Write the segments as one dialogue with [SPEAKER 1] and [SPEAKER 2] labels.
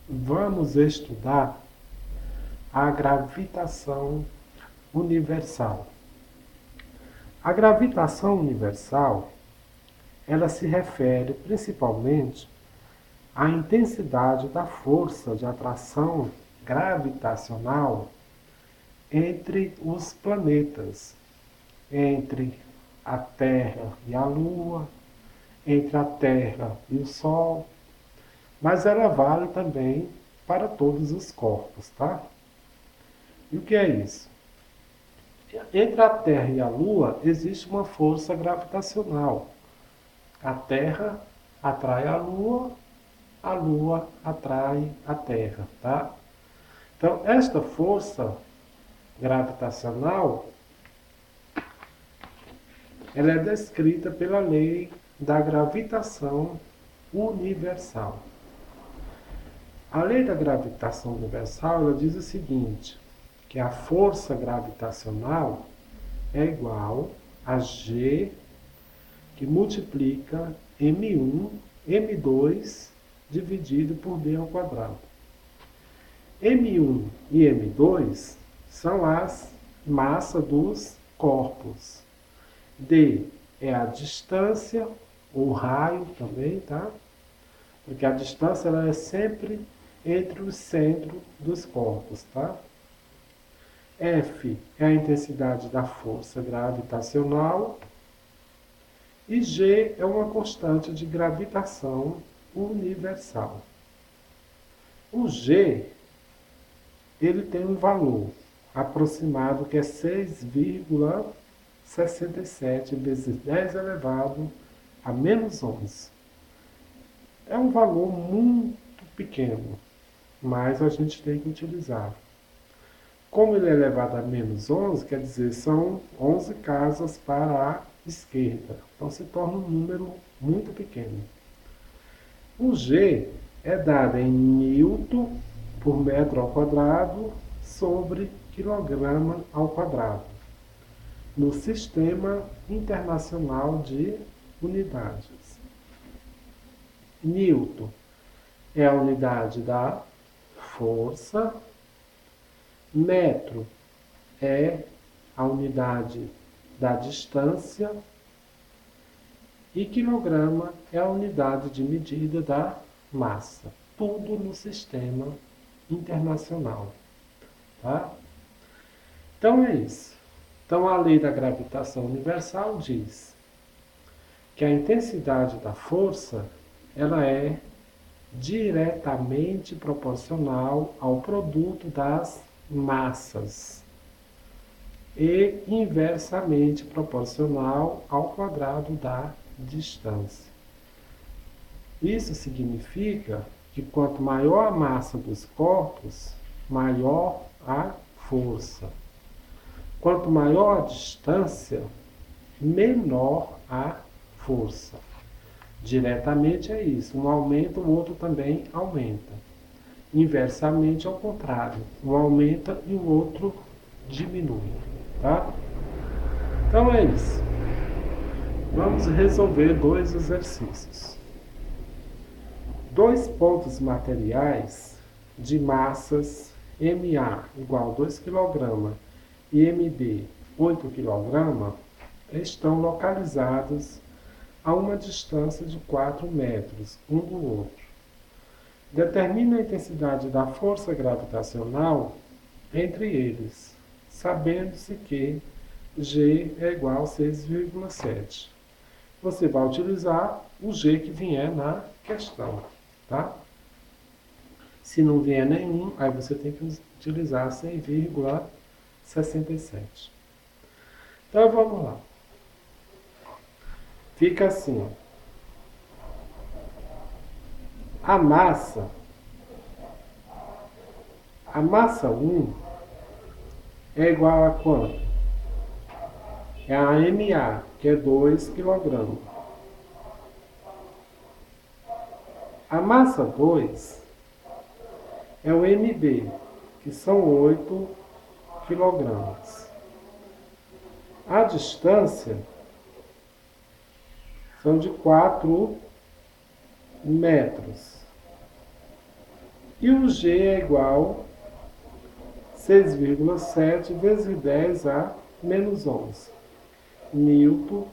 [SPEAKER 1] Vamos estudar a gravitação universal. A gravitação universal, ela se refere principalmente à intensidade da força de atração gravitacional entre os planetas, entre a Terra e a Lua, entre a Terra e o Sol, mas ela vale também para todos os corpos, tá? E o que é isso? Entre a Terra e a Lua existe uma força gravitacional. A Terra atrai a Lua atrai a Terra, tá? Então, esta força gravitacional, ela é descrita pela lei da gravitação universal. A lei da gravitação universal, ela diz o seguinte, que a força gravitacional é igual a G que multiplica M1, M2 dividido por D ao quadrado. M1 e M2 são as massas dos corpos. D é a distância, ou raio também, tá? Porque a distância ela é sempre entre o centro dos corpos, tá? F é a intensidade da força gravitacional e G é uma constante de gravitação universal. O G, ele tem um valor aproximado que é 6,67 vezes 10 elevado a menos 11. É um valor muito pequeno, mas a gente tem que utilizar. Como ele é elevado a menos 11, quer dizer, são 11 casas para a esquerda. Então se torna um número muito pequeno. O G é dado em Newton por metro ao quadrado sobre quilograma ao quadrado, no Sistema Internacional de Unidades. Newton é a unidade da força, metro é a unidade da distância e quilograma é a unidade de medida da massa. Tudo no sistema internacional. Tá? Então é isso. Então a lei da gravitação universal diz que a intensidade da força ela é diretamente proporcional ao produto das massas e inversamente proporcional ao quadrado da distância. Isso significa que quanto maior a massa dos corpos, maior a força. Quanto maior a distância, menor a força. Diretamente é isso, um aumenta, o outro também aumenta. Inversamente, ao contrário, um aumenta e o outro diminui, tá? Então é isso. Vamos resolver dois exercícios. Dois pontos materiais de massas MA igual a 2 kg e MB 8 kg estão localizados a uma distância de 4 metros um do outro. Determina a intensidade da força gravitacional entre eles, sabendo-se que G é igual a 6,7. Você vai utilizar o G que vier na questão, tá? Se não vier nenhum, aí você tem que utilizar 6,67. Então vamos lá. Fica assim, ó. A massa 1 é igual a quanto? É a MA, que é 2 kg. A massa 2 é o MB, que são 8 kg. A distância são de 4 metros. E o G é igual a 6,7 vezes 10 a menos 11. Newton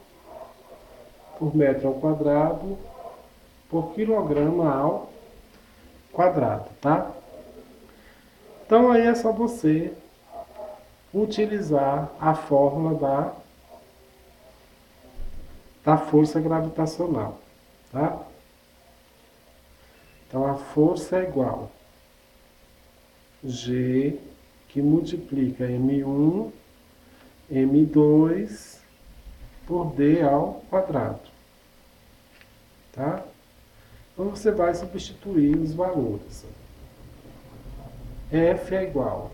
[SPEAKER 1] por metro ao quadrado por quilograma ao quadrado, tá? Então aí é só você utilizar a fórmula da força gravitacional, tá? Então a força é igual G, que multiplica M1, M2 por D ao quadrado, tá? Então você vai substituir os valores. F é igual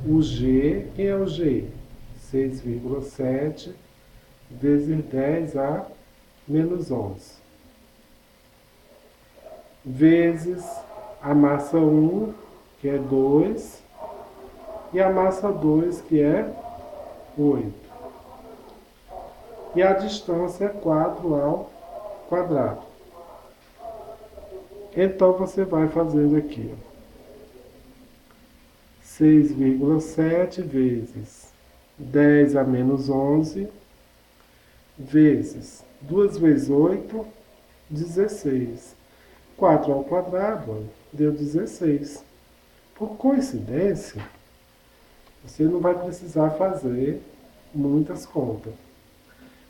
[SPEAKER 1] o G, quem é o G? 6,7 vezes 10 a menos 11. Vezes a massa 1, que é 2, e a massa 2, que é 8. E a distância é 4 ao quadrado. Então você vai fazendo aqui, ó. 6,7 vezes 10 a menos 11, vezes 2 vezes 8, 16. 4 ao quadrado, ó, deu 16. Por coincidência, você não vai precisar fazer muitas contas.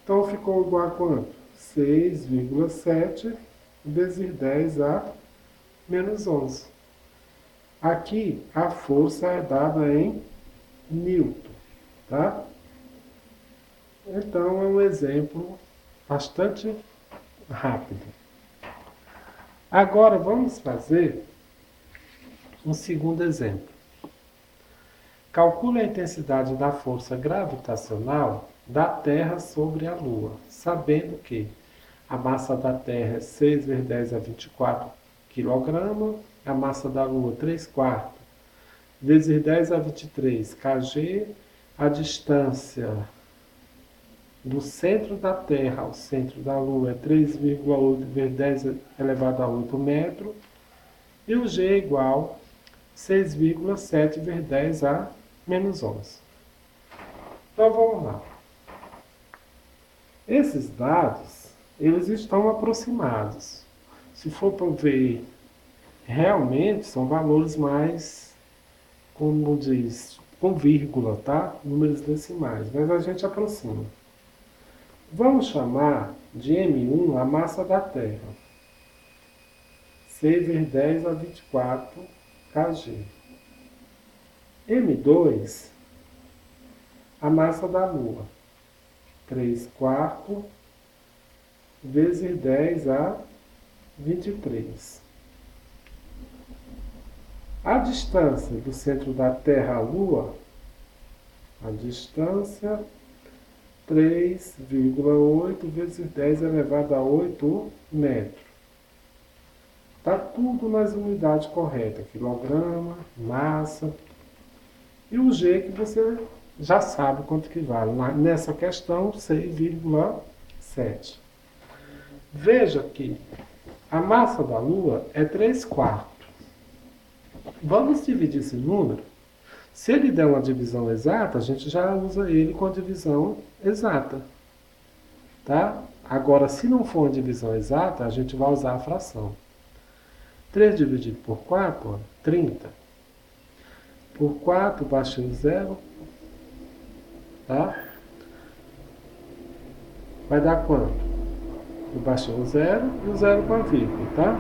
[SPEAKER 1] Então ficou igual a quanto? 6,7 vezes 10 a menos 11. Aqui a força é dada em Newton, tá? Então é um exemplo bastante rápido. Agora vamos fazer um segundo exemplo. Calcule a intensidade da força gravitacional da Terra sobre a Lua, sabendo que a massa da Terra é 6 vezes 10 a 24 kg, a massa da Lua 3/4 vezes 10 a 23 kg, a distância do centro da Terra ao centro da Lua é 3,8 vezes 10 elevado a 8 metros, e o G é igual a 6,7 vezes 10 a menos 11. Então vamos lá. Esses dados, eles estão aproximados. Se for para ver, realmente são valores mais, como diz, com vírgula, tá? Números decimais, mas a gente aproxima. Vamos chamar de M1 a massa da Terra. 6 vezes 10 a 24 kg. M2, a massa da Lua. 3/4 vezes 10 a 23. A distância do centro da Terra à Lua, a distância 3,8 vezes 10 elevado a 8 metros. Está tudo nas unidades corretas, quilograma, massa. E o G que você já sabe quanto que vale. Nessa questão, 6,7. Veja que a massa da Lua é 3/4. Vamos dividir esse número. Se ele der uma divisão exata, a gente já usa ele com a divisão exata. Tá? Agora, se não for uma divisão exata, a gente vai usar a fração. 3 dividido por 4, ó, 30. Por 4, baixei o zero. Tá? Vai dar quanto? Eu baixei o zero e o zero com a vírgula, tá?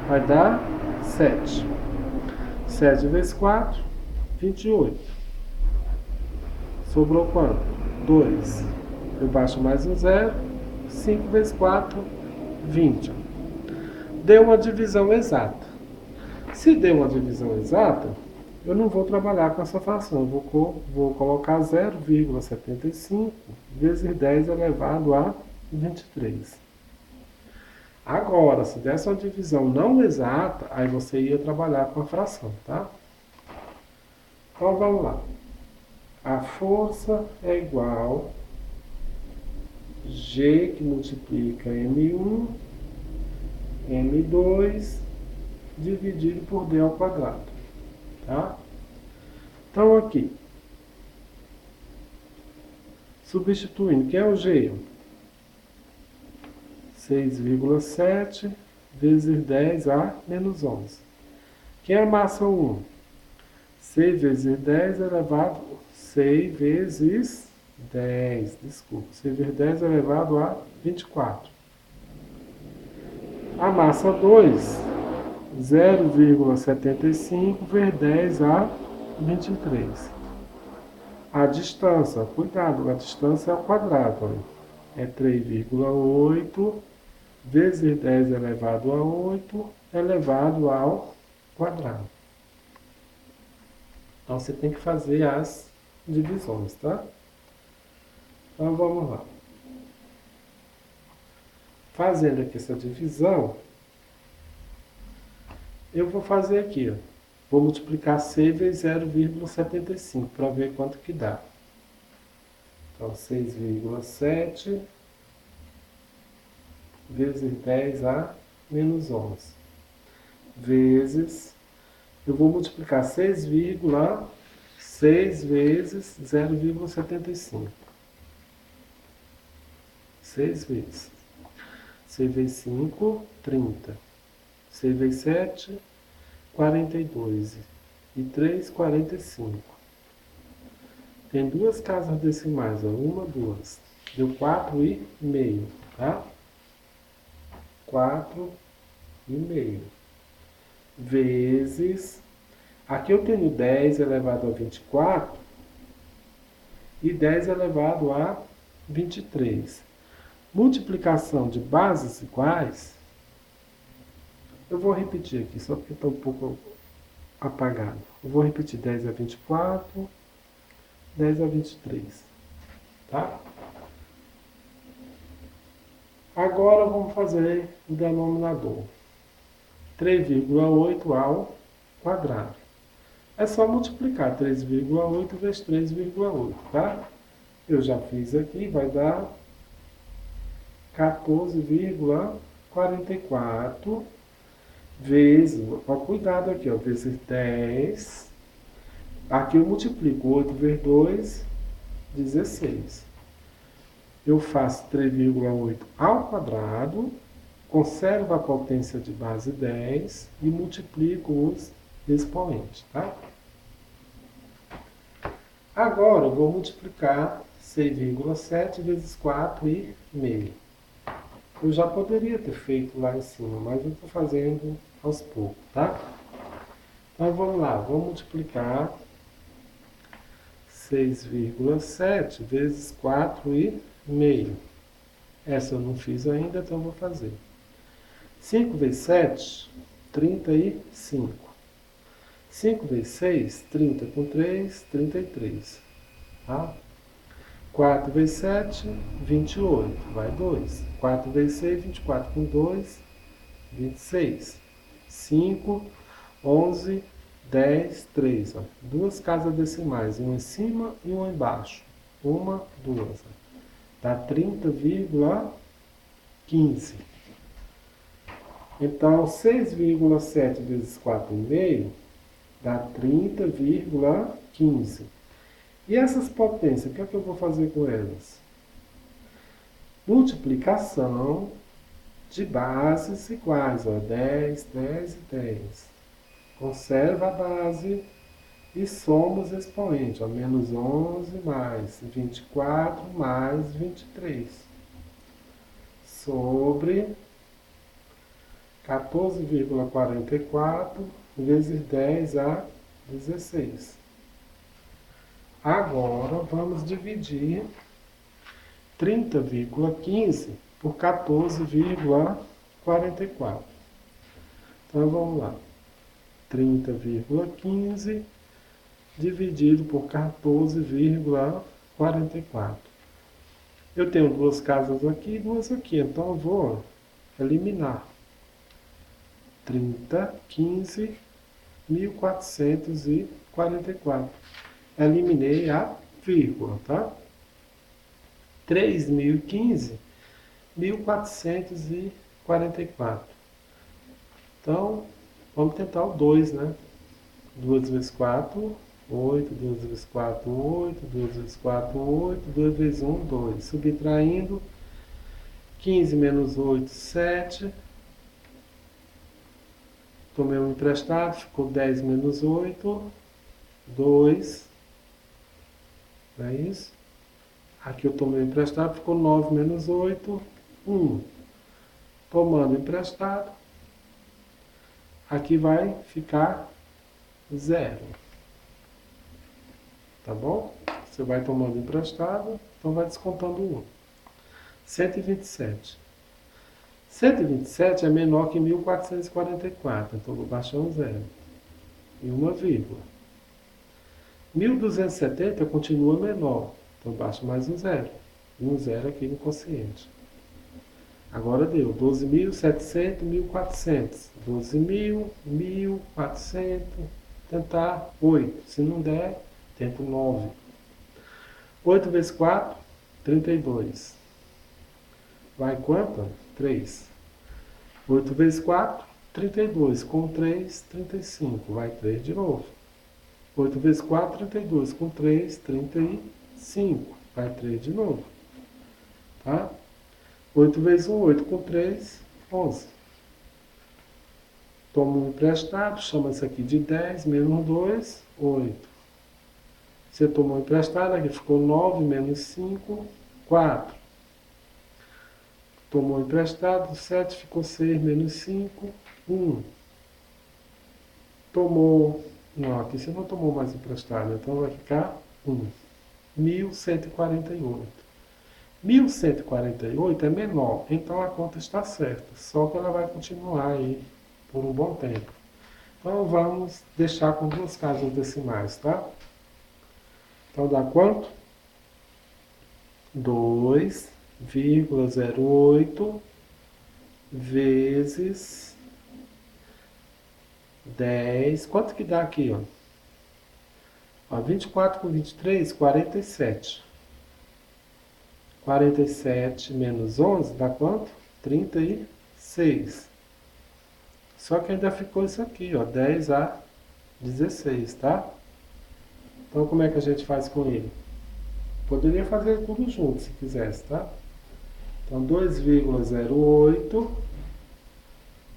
[SPEAKER 1] Vai dar 7. 7 vezes 4, 28. Sobrou quanto? 2. Eu baixo mais um zero. 5 vezes 4, 20. Deu uma divisão exata. Se deu uma divisão exata, eu não vou trabalhar com essa fração. Eu vou colocar 0,75 vezes 10 elevado a 23. Agora, se desse uma divisão não exata, aí você ia trabalhar com a fração, tá? Então vamos lá. A força é igual a G, que multiplica M1, M2 dividido por D ao quadrado, tá? Então aqui, substituindo, quem é o G? 6,7 vezes 10 a menos 11. Quem é a massa 1? 6 vezes 10 elevado... 6 vezes 10, desculpa. 6 vezes 10 elevado a 24. A massa 2, 0,75 vezes 10 a 23. A distância, cuidado, a distância é ao quadrado. Olha. É 3,8 vezes 10 elevado a 8 elevado ao quadrado. Então você tem que fazer as divisões, tá? Então vamos lá. Fazendo aqui essa divisão, eu vou fazer aqui, ó. Vou multiplicar 6 vezes 0,75 para ver quanto que dá. Então 6,7 vezes 10 a menos 11. Vezes, eu vou multiplicar 6 vezes 0,75. 6 vezes. 6 vezes 5, 30. 6 vezes 7, 42. E 3, 45. Tem duas casas decimais, ó. Uma, duas. Deu 4,5, tá? 4,5. Vezes... Aqui eu tenho 10 elevado a 24 e 10 elevado a 23. Multiplicação de bases iguais, eu vou repetir aqui, só porque está um pouco apagado. Eu vou repetir 10 a 24, 10 a 23, tá? Agora vamos fazer o denominador. 3,8 ao quadrado. É só multiplicar 3,8 vezes 3,8, tá? Eu já fiz aqui, vai dar 14,44 vezes, ó, cuidado aqui, ó, vezes 10. Aqui eu multiplico 8 vezes 2, 16. Eu faço 3,8 ao quadrado, conservo a potência de base 10 e multiplico os expoentes, tá? Agora eu vou multiplicar 6,7 vezes 4,5. Eu já poderia ter feito lá em cima, mas eu estou fazendo aos poucos, tá? Então vamos lá, vou multiplicar 6,7 vezes 4,5. Essa eu não fiz ainda, então eu vou fazer. 5 vezes 7, 35. 5 vezes 6, 30 com 3, 33. Tá? 4 vezes 7, 28. Vai 2. 4 vezes 6, 24 com 2, 26. 5, 11, 10, 3. Ó. Duas casas decimais, uma em cima e uma embaixo. Uma, duas. Ó. Dá 30,15. Então, 6,7 vezes 4,5 dá 30,15. E essas potências, o que é que eu vou fazer com elas? Multiplicação de bases iguais, ó, 10, 10 e 10. Conserva a base e soma os expoentes, ó, menos 11 mais 24 mais 23. Sobre 14,44 vezes 10 a 16. Agora vamos dividir 30,15 por 14,44. Então vamos lá. 30,15 dividido por 14,44. Eu tenho duas casas aqui e duas aqui, então eu vou eliminar. 30, 15, 1444. Eliminei a vírgula, tá? 3.015, 1444. Então, vamos tentar o 2, né? 2 vezes 4, 8. 2 vezes 4, 8. 2 vezes 4, 8. 2 vezes 1, 2. Subtraindo, 15 menos 8, 7. Tomei um emprestado, ficou 10 menos 8, 2. Não é isso? Aqui eu tomei um emprestado, ficou 9 menos 8, 1. Tomando emprestado, aqui vai ficar 0. Tá bom? Você vai tomando emprestado, então vai descontando 1. 127. 127 é menor que 1444, então vou baixar um 0 e uma vírgula. 1270 continua menor, então baixo mais um 0 e um 0 aqui no quociente. Agora deu 12.700, 1.400. 12.000, 1.400, tentar 8. Se não der, tento 9. 8 vezes 4, 32. Vai quanto? 3. 8 vezes 4, 32. Com 3, 35. Vai 3 de novo. 8 vezes 4, 32. Com 3, 35. Vai 3 de novo. Tá? 8 vezes 1, 8. Com 3, 11. Toma um emprestado, chama isso aqui de 10, menos 2, 8. Você tomou um emprestado, aqui ficou 9, menos 5, 4. Tomou emprestado, 7 ficou 6, menos 5, 1. Tomou, não, aqui você não tomou mais emprestado, então vai ficar 1. 1.148. 1.148 é menor, então a conta está certa, só que ela vai continuar aí por um bom tempo. Então vamos deixar com 2 casas decimais, tá? Então dá quanto? 2,08 vezes 10. Quanto que dá aqui, ó? 24 com 23, 47. 47 menos 11 dá quanto? 36. Só que ainda ficou isso aqui, ó, 10 a 16, tá? Então como é que a gente faz com ele? Poderia fazer tudo junto se quisesse, tá? Então 2,08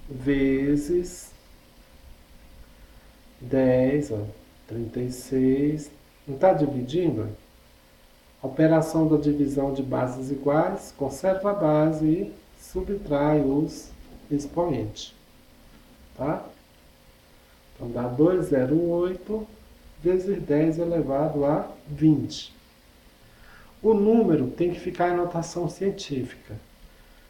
[SPEAKER 1] vezes 10, ó, 36. Não está dividindo? Operação da divisão de bases iguais, conserva a base e subtrai os expoentes. Tá? Então dá 208 vezes 10 elevado a 20. O número tem que ficar em notação científica.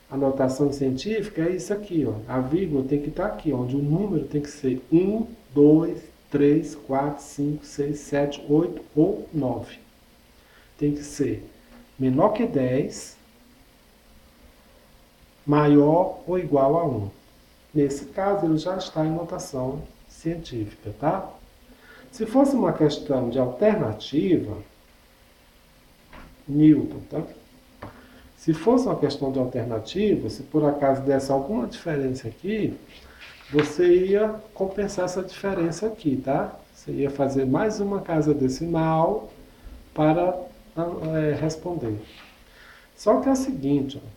[SPEAKER 1] A notação científica é isso aqui, ó. A vírgula tem que estar aqui, onde o número tem que ser 1, 2, 3, 4, 5, 6, 7, 8 ou 9. Tem que ser menor que 10, maior ou igual a 1. Nesse caso, ele já está em notação científica, tá? Se fosse uma questão de alternativa, Newton, tá? Se fosse uma questão de alternativa, se por acaso desse alguma diferença aqui, você ia compensar essa diferença aqui, tá? Você ia fazer mais uma casa decimal para responder. Só que é o seguinte, ó,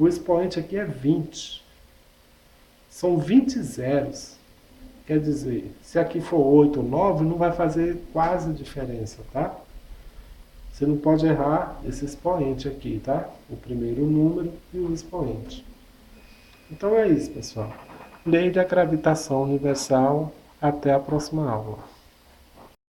[SPEAKER 1] o expoente aqui é 20. São 20 zeros. Quer dizer, se aqui for 8 ou 9, não vai fazer quase diferença, tá? Você não pode errar esse expoente aqui, tá? O primeiro número e o expoente. Então é isso, pessoal. Lei da gravitação universal. Até a próxima aula.